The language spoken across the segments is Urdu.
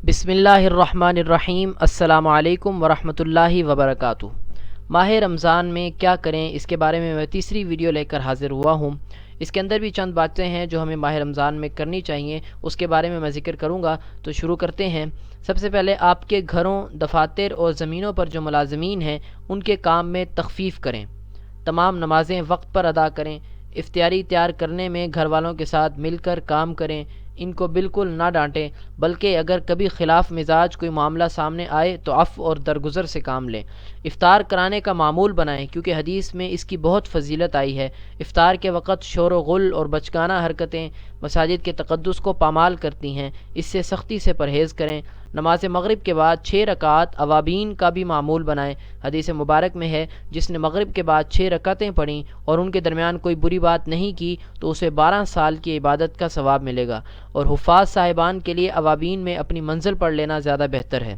بسم اللہ الرحمن الرحیم۔ السلام علیکم ورحمۃ اللہ وبرکاتہ۔ ماہ رمضان میں کیا کریں، اس کے بارے میں تیسری ویڈیو لے کر حاضر ہوا ہوں۔ اس کے اندر بھی چند باتیں ہیں جو ہمیں ماہ رمضان میں کرنی چاہیے، اس کے بارے میں ذکر کروں گا۔ تو شروع کرتے ہیں۔ سب سے پہلے آپ کے گھروں، دفاتر اور زمینوں پر جو ملازمین ہیں ان کے کام میں تخفیف کریں۔ تمام نمازیں وقت پر ادا کریں۔ افطاری تیار کرنے میں گھر والوں کے ساتھ مل کر کام کریں۔ ان کو بالکل نہ ڈانٹیں، بلکہ اگر کبھی خلاف مزاج کوئی معاملہ سامنے آئے تو عفو اور درگزر سے کام لیں۔ افطار کرانے کا معمول بنائیں، کیونکہ حدیث میں اس کی بہت فضیلت آئی ہے۔ افطار کے وقت شور و غل اور بچگانہ حرکتیں مساجد کے تقدس کو پامال کرتی ہیں، اس سے سختی سے پرہیز کریں۔ نماز مغرب کے بعد 6 رکعات اوابین کا بھی معمول بنائیں۔ حدیث مبارک میں ہے، جس نے مغرب کے بعد 6 رکعتیں پڑھیں اور ان کے درمیان کوئی بری بات نہیں کی تو اسے 12 سال کی عبادت کا ثواب ملے گا۔ اور حفاظ صاحبان کے لیے اوابین میں اپنی منزل پڑھ لینا زیادہ بہتر ہے۔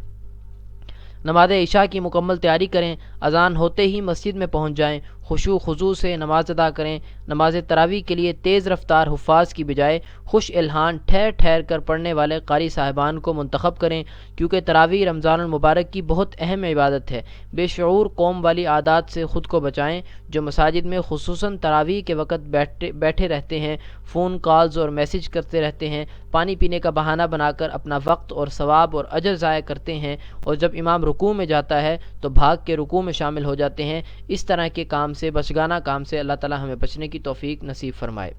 نماز عشاء کی مکمل تیاری کریں، اذان ہوتے ہی مسجد میں پہنچ جائیں، خشوع خضوع سے نماز ادا کریں۔ نماز تراویح کے لیے تیز رفتار حفاظ کی بجائے خوش الحان ٹھہر ٹھہر کر پڑھنے والے قاری صاحبان کو منتخب کریں، کیونکہ تراویح رمضان المبارک کی بہت اہم عبادت ہے۔ بے شعور قوم والی عادات سے خود کو بچائیں، جو مساجد میں خصوصاً تراویح کے وقت بیٹھے رہتے ہیں، فون کالز اور میسج کرتے رہتے ہیں، پانی پینے کا بہانہ بنا کر اپنا وقت اور ثواب اور اجر ضائع کرتے ہیں، اور جب امام رکوع میں جاتا ہے تو بھاگ کے رکوع میں شامل ہو جاتے ہیں۔ اس طرح کے کام سے، بچگانہ کام سے اللہ تعالی ہمیں بچنے کی توفیق نصیب فرمائے۔